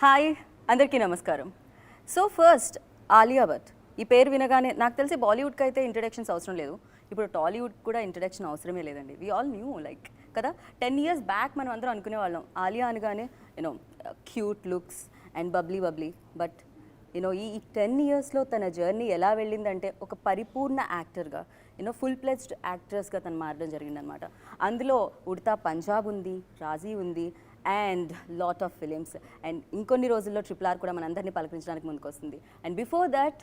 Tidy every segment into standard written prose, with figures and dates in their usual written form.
Hi అందరికీ నమస్కారం. So first Alia Bhatt ఈ పేరు వినగానే నాకు తెలిసి బాలీవుడ్కి అయితే ఇంట్రడక్షన్స్ అవసరం లేదు, ఇప్పుడు టాలీవుడ్ కూడా ఇంట్రడక్షన్ అవసరమే లేదండి. వీ ఆల్ న్యూ లైక్ కదా 10 years బ్యాక్ మనం అందరం అనుకునే వాళ్ళం ఆలియా అనగానే you know cute looks and bubbly but you know ఈ 10 yearsలో తన జర్నీ ఎలా వెళ్ళిందంటే ఒక పరిపూర్ణ యాక్టర్గా ఫుల్ ప్లెజ్డ్ యాక్ట్రెస్గా తను మారడం జరిగిందనమాట. అందులో ఉడతా పంజాబ్ ఉంది, రాజీ ఉంది and lot of films and ఇంకొన్ని రోజుల్లో RRR కూడా మనందరినీ పలకరించడానికి ముందుకు వస్తుంది. అండ్ బిఫోర్ దట్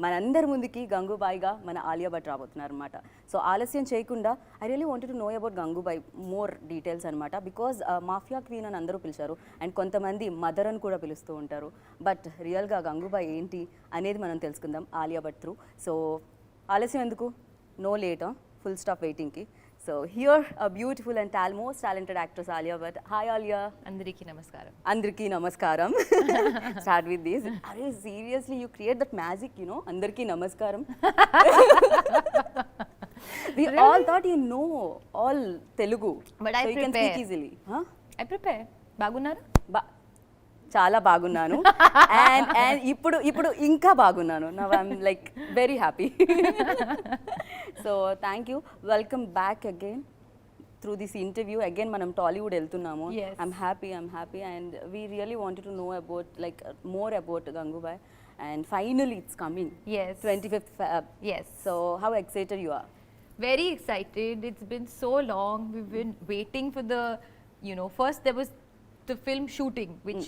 మనందరి ముందుకి గంగూబాయిగా మన ఆలియా భట్ రాబోతున్నారు అనమాట. సో ఆలస్యం చేయకుండా I really wanted to know about Gangubai more details అనమాట. బికాజ్ మాఫియా క్వీన్ అని అందరూ పిలిచారు అండ్ కొంతమంది మదర్ అని కూడా పిలుస్తూ ఉంటారు. బట్ రియల్గా గంగూబాయ్ ఏంటి అనేది మనం తెలుసుకుందాం ఆలియా భట్ త్రూ. సో ఆలస్యం ఎందుకు, నో లేట్, ఫుల్ స్టాప్ వెయిటింగ్కి. So here a beautiful and most talented actress Alia Bhatt. Hi Alia. Andariki namaskaram. Andariki namaskaram. Start with this. Are seriously you create that magic, Andariki namaskaram. We really? All thought you know all Telugu. But I prepare. You can speak easily. Huh? I prepare. Bagunnara? చాలా బాగున్నాను and ఇప్పుడు ఇంకా బాగున్నాను. Now I'm like very happy. So thank you, welcome back again through this interview. Again మనం టాలీవుడ్ వెళ్తున్నాము. I'm happy and we really wanted to know about like more about Gangubai and finally it's coming. Yes. 25th Feb. Yes. So how excited you are? Very excited. It's been so long. We've been waiting for the, first there was the film shooting which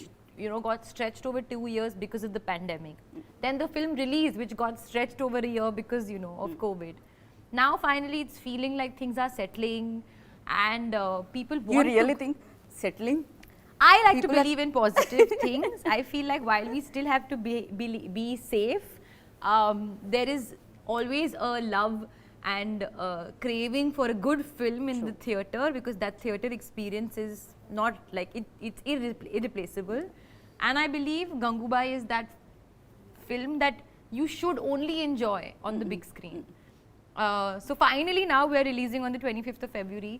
got stretched over 2 years because of the pandemic. Then the film release which got stretched over a year because of COVID. Now finally it's feeling like things are settling and people want You really think settling? I like to believe in positive things. I feel like while we still have to be safe, there is always a love and craving for a good film in the theatre, because that theatre experience is not like it's irreplaceable. And I believe Gangubai is that film that you should only enjoy on the big screen. So finally now we are releasing on the 25th of February.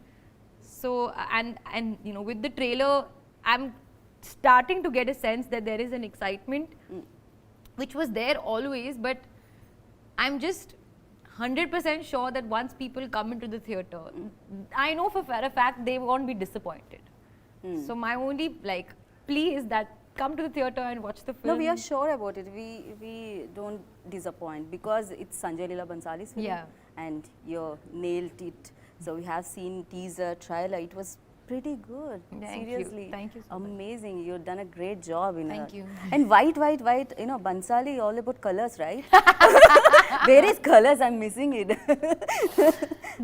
So and with the trailer I'm starting to get a sense that there is an excitement which was there always, but I'm just 100% sure that once people come into the theatre, I know for a fact they won't be disappointed. So my only plea is that come to the theatre and watch the film. No, we are sure about it. We don't disappoint because it's Sanjay Leela Bhansali's film. Yeah. And you nailed it. So we have seen teaser, trailer. It was pretty good. Seriously. Thank you so amazing. Much. You've done a great job in Thank you. And white, Bhansali all about colors, right? Where is colors? I'm missing it.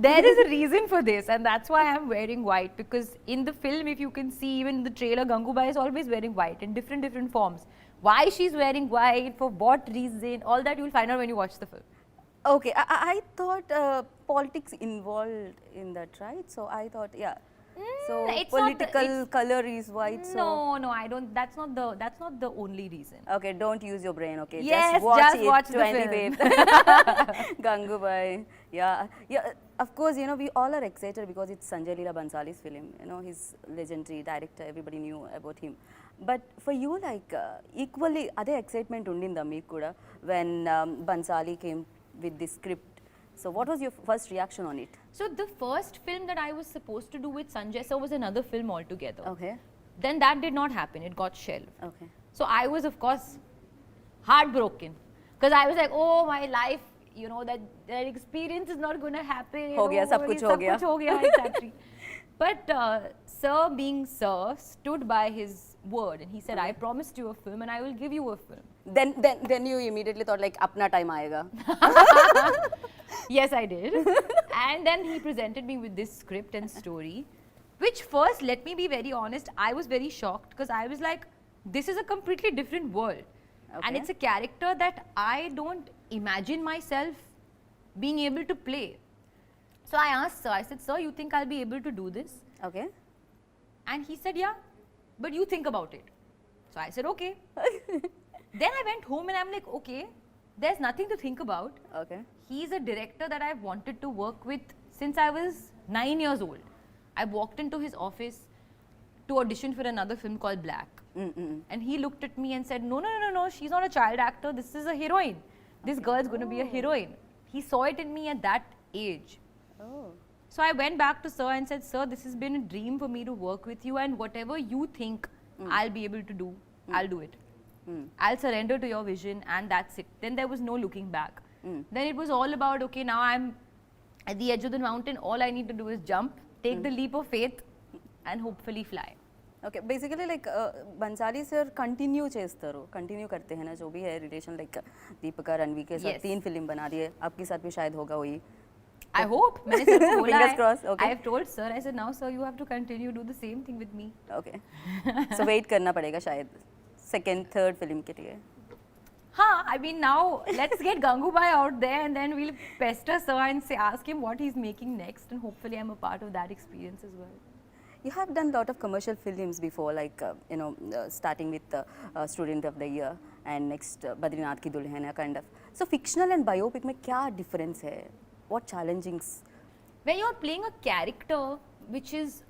There is a reason for this, and that's why I'm wearing white, because in the film, if you can see, even in the trailer, Gangubai is always wearing white in different forms. Why she's wearing white, for what reason, all that you'll find out when you watch the film. Okay, I thought politics involved in that, right? So I thought, yeah. So it's political color is white. So no, I don't. That's not the only reason. Okay, don't use your brain. Okay, yes, just watch the film. Gangubai. Yeah. Of course, we all are excited because it's Sanjay Leela Bhansali's film. He's legendary director. Everybody knew about him. But for you, equally, other excitement undinda meeku kuda when Bhansali came with this script. So what was your first reaction on it? So the first film that I was supposed to do with Sanjay sir was another film altogether. Okay. Then that did not happen. It got shelved. Okay. So I was of course heartbroken, because I was like, oh, my life, that experience is not going to happen. Ho gaya, sab kuch ho gaya. Exactly. But sir, being sir, stood by his word and he said, I promised you a film and I will give you a film. Then you immediately thought like apna time aayega. Yes, I did. And then he presented me with this script and story, which first, let me be very honest, I was very shocked, because I was like, this is a completely different world. Okay. And it's a character that I don't imagine myself being able to play. So I asked sir, I said, sir, you think I'll be able to do this? Okay. And he said, yeah, but you think about it. So I said, okay. Then I went home and I'm like, okay, there's nothing to think about. Okay. He's a director that I've wanted to work with since I was 9 years old. I walked into his office to audition for another film called Black. And he looked at me and said, no, she's not a child actor. This is a heroine. This girl is going to be a heroine. He saw it in me at that age. Oh. So I went back to sir and said, sir, this has been a dream for me to work with you, and whatever you think I'll be able to do, I'll do it. I'll surrender to your vision, and that's it. Then there was no looking back. Then it was all about, okay, now I'm at the edge of the mountain. All I need to do is jump, take the leap of faith, and hopefully fly. Okay basically like Bhansali sir continue చేస్తారు continue करते हैं ना जो भी है relation like Deepika Ranveer के साथ 3 film बना दिए आपके साथ भी शायद होगा वही I hope. मैंने सर को बोला Fingers crossed, okay. I have told sir, I said, now sir, you have to continue, do the same thing with me. Okay so wait करना पड़ेगा शायद सेकंड थर्ड फिल्म के लिए हाँ, I mean now let's get Gangubai out there and then we'll pester sir and say, ask him what he's making next, and hopefully I'm a part of that experience as well. You have done a lot of commercial films before, like starting with Student of the Year and next Badrinath Ki Dulhan, kind of. So fictional and biopic में क्या difference है? What challengings? When you're playing a character which is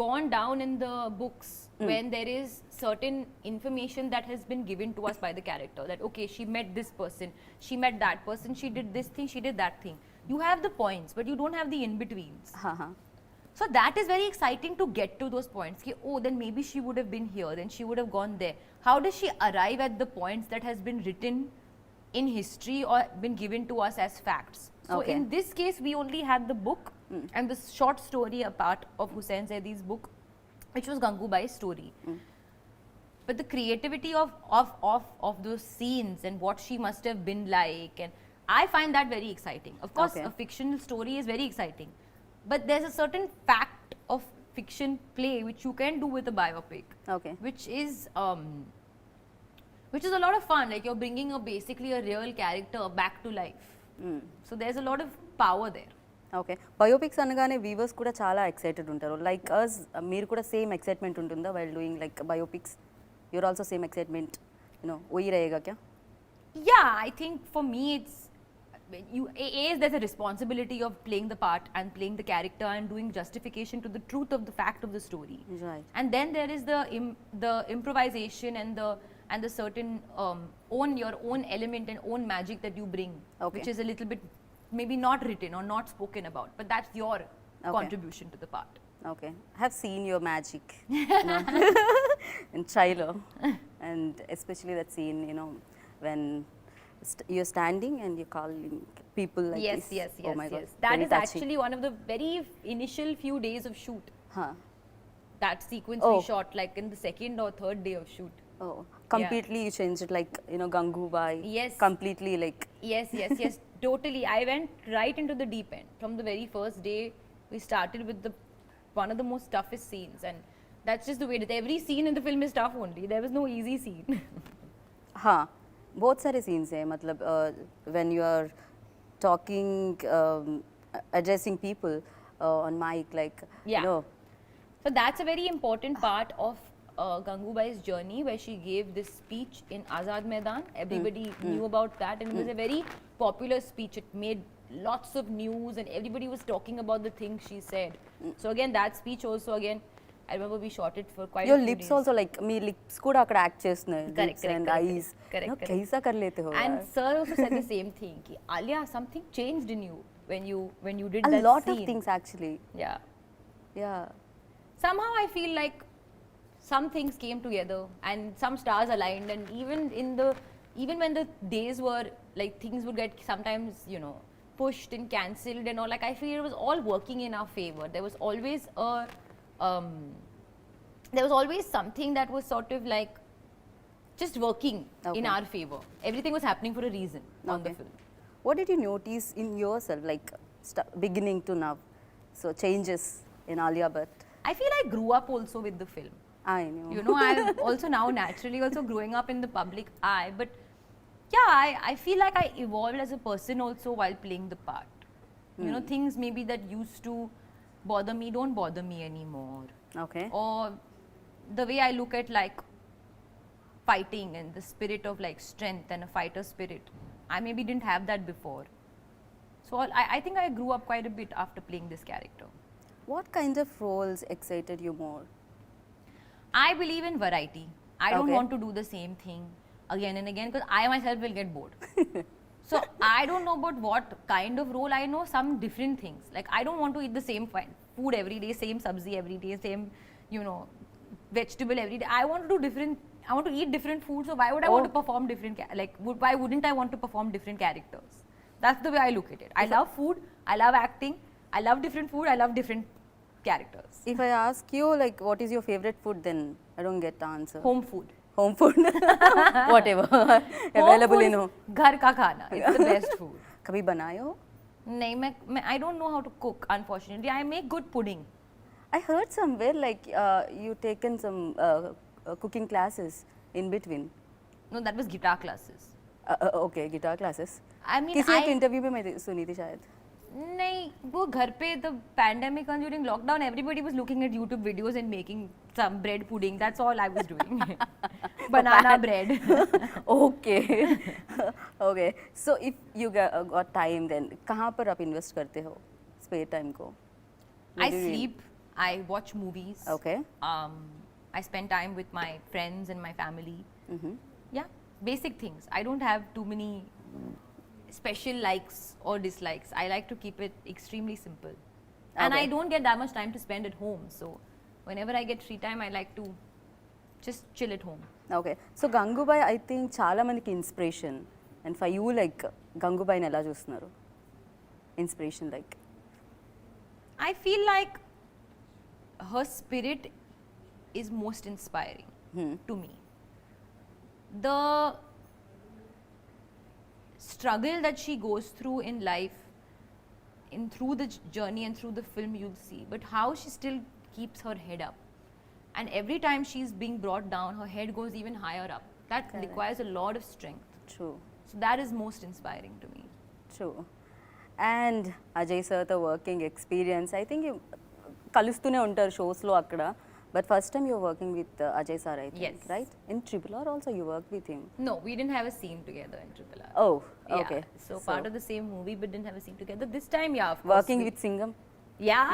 gone down in the books, when there is certain information that has been given to us by the character, that okay, she met this person, she met that person, she did this thing, she did that thing. You have the points, but you don't have the in-betweens. So that is very exciting to get to those points. Ki, oh, then maybe she would have been here, then she would have gone there. How does she arrive at the points that has been written in history or been given to us as facts? So Okay. in this case, we only had the book and the short story, a part of Hussain Zaid's book, which was Gangubai's story. But the creativity of those scenes and what she must have been like, and I find that very exciting. Of course, Okay. a fictional story is very exciting, but there's a certain fact of fiction play which you can do with a biopic, Okay. which is a lot of fun. Like you're bringing basically a real character back to life. So there's a lot of power there. Okay biopics అనగానే viewers కూడా చాలా excited ఉంటారు like us మీరు కూడా same excitement ఉంటుందా while doing like biopics you're also same excitement no वही रहेगा क्या Yeah, I think for me it's there's a responsibility of playing the part and playing the character and doing justification to the truth of the fact of the story. Right. And then there is the improvisation and the certain your own element and own magic that you bring, Okay. which is a little bit maybe not written or not spoken about, but that's your contribution to the part. Okay, I have seen your magic in trailer, and especially that scene, when you're standing and you're calling people like Yes, this. yes, Oh yes, my God, yes. That very is touching. actually one of the very initial few days of shoot. Huh. That sequence Oh. we shot like in the second or third day of shoot. Oh, completely you changed it, like Gangubai. Yes. Completely like. Yes, yes, totally. I went right into the deep end. From the very first day, we started with one of the most toughest scenes, and that's just the way it is. Every scene in the film is tough only. There was no easy scene. हाँ बहुत सारे scenes हैं मतलब when you are talking addressing people on mic like Yeah. So that's a very important part of Gangubai's journey, where she gave this speech in Azad Maidan. Everybody knew about that, and it was a very popular speech. It made lots of news, and everybody was talking about the things she said. So again, that speech also again, I remember we shot it for quite your a few lips days. also like me lips కూడా అక్కడ act చేస్తున్నాయి Correct, lips and correct, eyes correct, correct. कैसा कर लेते हो And यार? sir also said the same thing. Ki, Alia, something changed in you when you did A that lot scene. of things actually. Yeah. Yeah. Somehow I feel like some things came together and some stars aligned, and even when the days were like things would get sometimes pushed and cancelled and all, like I feel it was all working in our favor. There was always something that was sort of like just working in Okay. our favor. Everything was happening for a reason on the Okay. film. What did you notice in yourself like beginning to now? So changes in Alia Bhatt. I feel I grew up also with the film. I know. I'm also now naturally also growing up in the public eye, but yeah, I feel like I evolved as a person also while playing the part. Things maybe that used to bother me don't bother me anymore, Okay. or the way I look at like fighting and the spirit of like strength and a fighter spirit, I maybe didn't have that before. So I think I grew up quite a bit after playing this character. What kind of roles excited you more? I believe in variety. I don't Okay. want to do the same thing again and again because I myself will get bored. So I don't know about what kind of role. I know some different things. Like I don't want to eat the same food every day, same sabzi every day, same, you know, vegetable every day. I want to do different. I want to eat different food. So why would I want to perform different? Why wouldn't I want to perform different characters? That's the way I look at it. I love food. I love acting. I love different food. I love different characters. If I ask you, like, what is your favorite food, then I don't get the answer. Home food. Home food. Whatever. Available in home. घर का खाना. It's the best food. कभी बनाए हो? नहीं मैं I don't know how to cook. Unfortunately, I make good pudding. I heard somewhere like you taken some cooking classes in between. No, that was guitar classes. Okay, guitar classes. I mean, किसी एक interview में मैं सुनी थी शायद. नहीं वो घर पे the pandemic and during lockdown everybody was looking at YouTube videos and making some bread pudding. That's all I was doing. Banana bread. Okay. Okay. So if you got time, then कहाँ पर आप invest करते हो spare time को? I sleep. I watch movies. Okay. I spend time with my friends and my family. Yeah, basic things. I don't have too many special likes or dislikes. I like to keep it extremely simple. And I don't get that much time to spend at home. So whenever I get free time, I like to just chill at home. Okay. So Gangubai, I think చాలా మందికి inspiration. And for you, like Gangubai ని ఎలా చూస్తున్నారు? Inspiration like. I feel like her spirit is most inspiring to me. The struggle that she goes through in life, through the journey and through the film you'll see, but how she still keeps her head up. And every time she's being brought down, her head goes even higher up. That requires a lot of strength. True. So that is most inspiring to me. True. And Ajay sir తో working experience, I think you కలుస్తూనే ఉంటారు shows లో అక్కడ. But first time you're working with Ajay sir, I think, Yes. right? In Triple R also you worked with him. No, we didn't have a scene together in Triple R. Oh, Yeah, okay. so part of the same movie, but didn't have a scene together. This time, yeah, of course. Working with Singham. Yeah,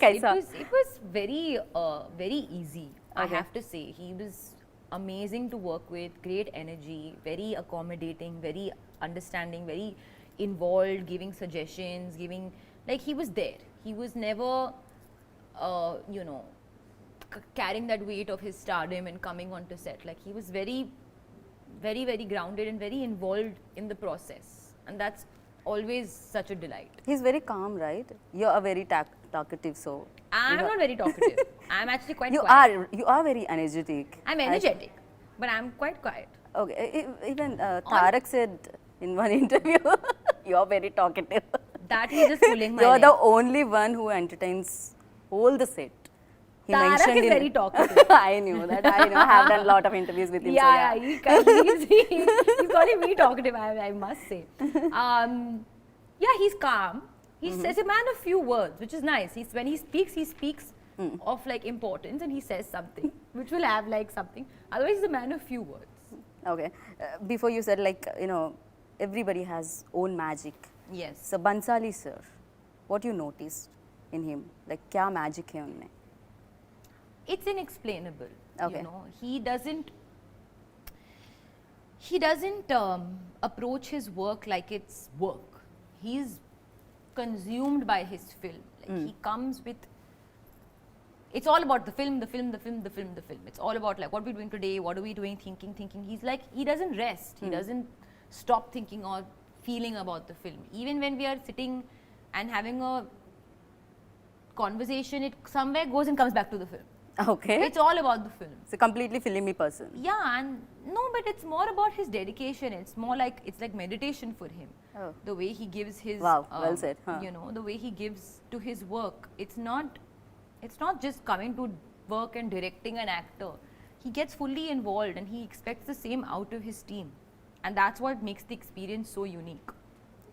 Kaisa? it was very, very easy. I Okay. have to say, he was amazing to work with. Great energy, very accommodating, very understanding, very involved, giving suggestions, like he was there. He was never, you know, carrying that weight of his stardom and coming onto set. Like he was very, very, very grounded and very involved in the process, and that's always such a delight. He's very calm, right? You're a very talkative, so. I'm not very talkative. I'm actually quite You quiet. you are very energetic. I'm energetic, but I'm quite quiet. Okay. Even Tarak said in one interview, you're very talkative. That he's just pulling my You're leg. the only one who entertains all the set. He Tarak mentioned is in- very talkative. I knew that. I know. I have done a lot of interviews with him. So Yeah, he's calling me talkative, I must say. Yeah, he's calm. He's a man of few words, which is nice. When he speaks of like importance, and he says something which will have like something. Otherwise, he's a man of few words. Okay. Before you said like, you know, everybody has own magic. Yes. So Bansali sir, what you noticed in him? Like, kya magic hai unme? It's inexplainable. Okay. You know, he doesn't approach his work like it's work. He's consumed by his film. Like he comes with. It's all about the film. It's all about like what we're doing today, what are we doing, thinking. He's like, he doesn't rest. He doesn't stop thinking or feeling about the film. Even when we are sitting and having a conversation, it somewhere goes and comes back to the film. Okay. It's all about the film. It's a completely filmy person. Yeah, and no, but it's more about his dedication. It's more like, it's like meditation for him. Oh. The way he gives his, Wow, well said, huh. you know, the way he gives to his work. It's not just coming to work and directing an actor. He gets fully involved and he expects the same out of his team. And that's what makes the experience so unique.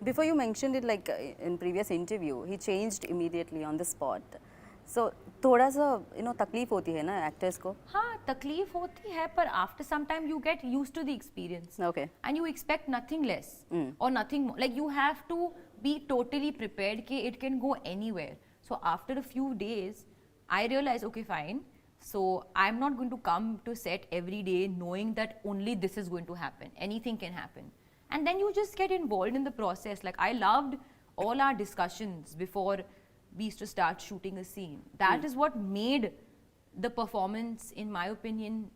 Before you mentioned it, like in previous interview, he changed immediately on the spot. So थोड़ा सा तकलीफ होती है ना actors को. हाँ, तकलीफ होती है, पर after some time you get used to the experience. Okay. And you expect nothing less or nothing more. Like you have to be totally prepared कि it can go anywhere. So after a few days, I realized, okay, fine, So I'm not going to come to set every day knowing that only this is going to happen. Anything can happen. And then you just get involved in the process. Like I loved all our discussions before we used to start shooting a scene. That is what made the performance, in my opinion,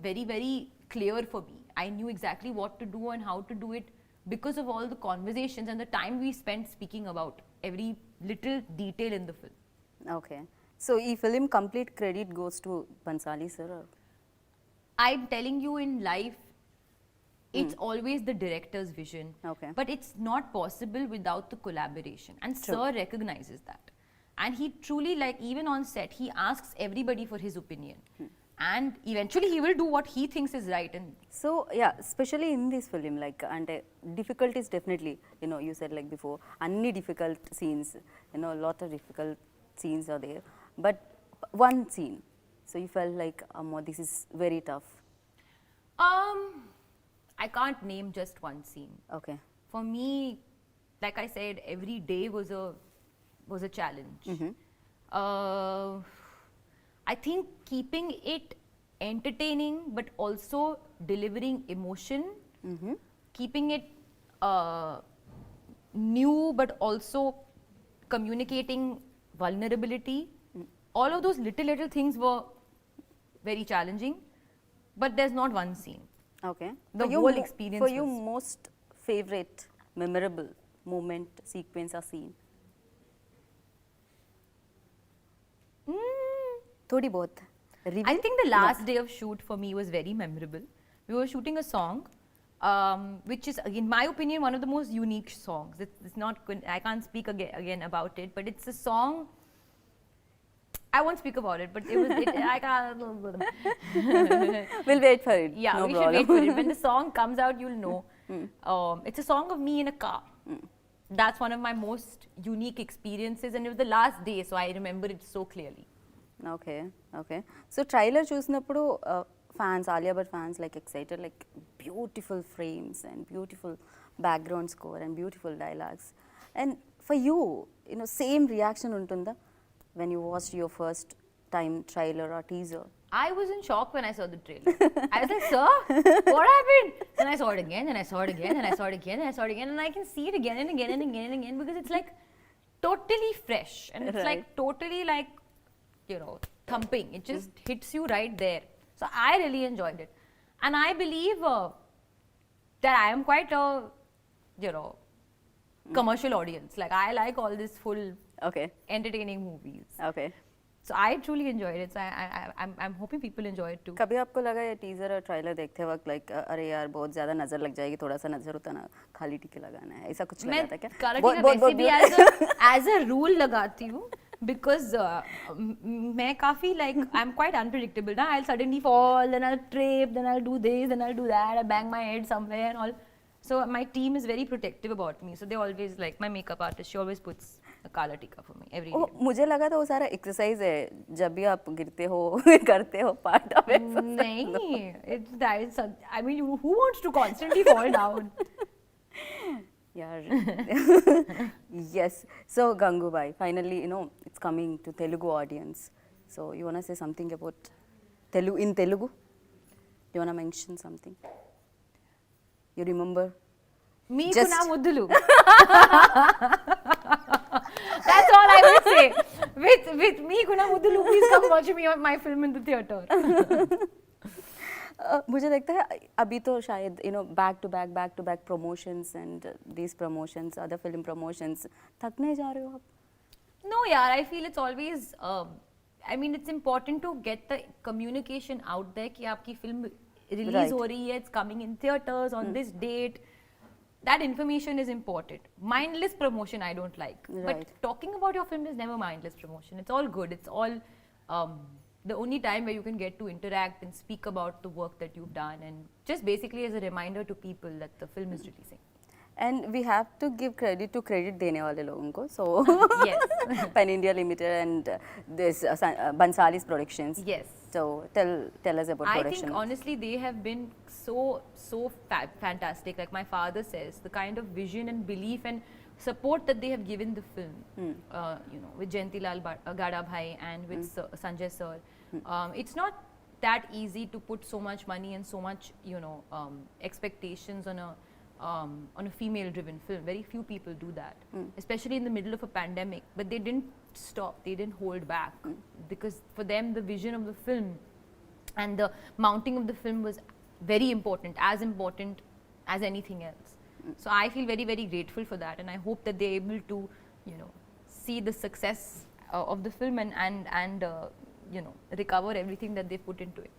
very, very clear for me. I knew exactly what to do and how to do it because of all the conversations and the time we spent speaking about every little detail in the film. Okay. So, ee film complete credit goes to Bansali sir? Or? I'm telling you, in life, it's always the director's vision. Okay. But it's not possible without the collaboration. And True. Sir recognizes that. And he truly, like, even on set, he asks everybody for his opinion. And eventually he will do what he thinks is right. And So, yeah, especially in this film, like, and difficulties definitely, you know, you said like before, any difficult scenes, you know, a lot of difficult scenes are there. But one scene, so you felt like, this is very tough. I can't name just one scene. Okay. For me, like I said, every day was a challenge. I think keeping it entertaining but also delivering emotion, keeping it new but also communicating vulnerability, all of those little things were very challenging, but there's not one scene. Okay. The whole experience For you, was- most favorite, memorable moment, sequence or scene? Thodi bahut. I think the last day of shoot for me was very memorable. We were shooting a song, which is, in my opinion, one of the most unique songs. It's not good. I can't speak again about it, but it's a song. I won't speak about it, but it was. I can't. We'll wait for it. Yeah, no we problem. should wait for it. When the song comes out, you'll know. It's a song of me in a car. That's one of my most unique experiences, and it was the last day, so I remember it so clearly. Okay, okay. So trailer చూసినప్పుడు fans, Alia Bhatt fans, like excited, like beautiful frames and beautiful background score and beautiful dialogues. And for you, you know, same reaction untunda when you watched your first time trailer or teaser? I was in shock when I saw the trailer. I was like, sir, what happened? Then I saw it again, and I saw it again, and I saw it again, and I saw it again, and I can see it again and again and again and again because it's like totally fresh and it's like totally like, you know, thumping. It just hits you right there. So I really enjoyed it. And I believe that I am quite a, you know, commercial audience. Like I like all this full Okay, entertaining movies. okay. So I truly enjoyed it. So I'm hoping people enjoy it too. कभी आपको लगा ये teaser और trailer देखते वक्त like अरे यार बहुत ज्यादा नजर लग जाएगी, थोड़ा सा नजर उतारना, खाली टीके लगाना है, ऐसा कुछ लगा मैं था क्या? काला टीका वैसे भी as a rule लगाती हूँ because मैं काफी like I'm quite unpredictable ना. I'll suddenly fall, then I'll trip, then I'll do this, then I'll do that, I bang my head somewhere and all. So my team is very protective about me. So they always like my makeup artist. She always puts a kala tika for me every O, day. मुझे लगा था वो सारा exercise है, जब भी आप गिरते हो करते हो पार्ट ऑफ नहीं, it's that is. I mean, who wants to constantly fall down? यार yes. So Gangubai, finally, you know, it's coming to Telugu audience. So you wanna say something about Telugu? You wanna mention something? You remember? Meeku Just- na muddulu. That's all I will say. With Meeku na muddulu, please come watch me on my film in the theatre. मुझे लगता है अभी तो शायद you know back to back promotions and these promotions, other film promotions, थक नहीं जा रहे हो आप? No, yeah, I feel it's always. I mean, it's important to get the communication out there कि आपकी film release Right. हो रही है, it's coming in theaters on this date. That information is important. Mindless promotion I don't like. Right. But talking about your film is never mindless promotion. It's all good. It's all the only time where you can get to interact and speak about the work that you've done, and just basically as a reminder to people that the film is releasing. And we have to give credit to credit देने वाले लोगों को. So Yes. Pan India Limited and this Bansali's Productions. Yes. So tell us about I production. think honestly they have been so fantastic. Like my father says, the kind of vision and belief and support that they have given the film, you know, with Jayantilal Gadabhai and with Sanjay sir. It's not that easy to put so much money and so much, you know, expectations on a female-driven film. Very few people do that, especially in the middle of a pandemic. But they didn't stop. They didn't hold back because for them, the vision of the film and the mounting of the film was very important as anything else. So I feel very, very grateful for that, and I hope that they're able to, you know, see the success of the film and you know, recover everything that they put into it.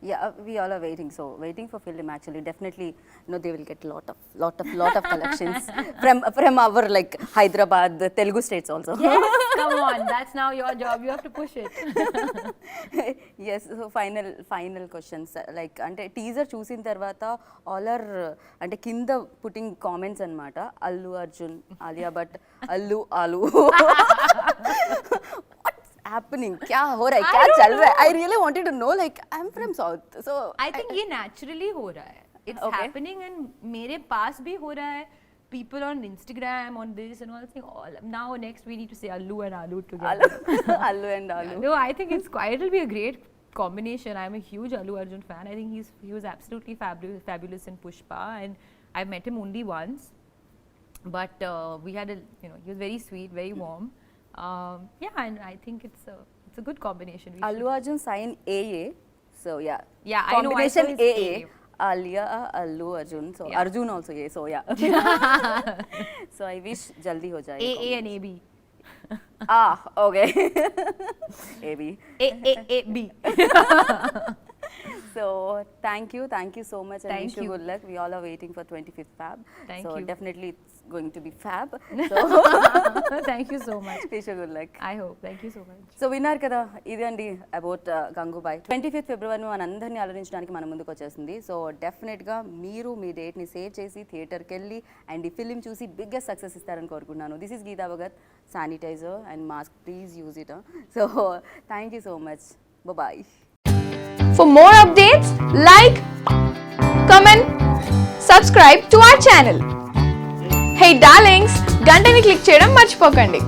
Yeah, we all are waiting. So waiting for film actually. Definitely, you know, they will get lot of collections from our like Hyderabad, the Telugu states also. Yes, come on, that's now your job. You have to push it. Yes. So final questions. Like ante teaser చూసిన తర్వాత all are ante kinda putting comments అన్నమాట. Allu Arjun, Alia Bhatt, Allu. Happening, क्या हो रहा है, क्या चल रहा है? I really wanted to know, like I'm from South, so I think ये naturally हो रहा है. It's happening and मेरे पास भी हो रहा है. People on Instagram, on this and all thing. Now next we need to say Allu and Allu together. Allu and Allu. No, I think it'll be a great combination. I'm a huge Allu Arjun fan. I think he was absolutely fabulous in Pushpa, and I met him only once, but we had he was very sweet, very warm. Yeah, and I think it's a good combination. Allu Arjun sign AA, so yeah. Yeah, combination I know. AA. Alia, Allu Arjun, so yeah. Arjun also A, so yeah. So I wish jaldi ho jaye. AA and AB. Okay. AB. AB. So thank you so much, and Thank wish you you. good luck. We all are waiting for 25th Fab. Thank so you. Definitely it's going to be fab. So Thank you so much. wish you good luck. I hope. Thank you so much. So విన్నారు కదా, ఇది అండి about Gangubai. 25th ఫిబ్రవరి మనందరినీ అలరించడానికి మన ముందుకు వచ్చేసింది. So డెఫినెట్గా మీరు మీ డేట్ని సేవ్ చేసి థియేటర్కి వెళ్ళి అండ్ ఈ ఫిలిం చూసి బిగ్గెస్ట్ సక్సెస్ ఇస్తారని కోరుకుంటున్నాను. This is Geeta Bhagat. Sanitiser and mask please use it. So thank you so much. Bye. For more updates, like, comment, subscribe to our channel. Hey darlings, గంటని click చేయడం మర్చిపోకండి.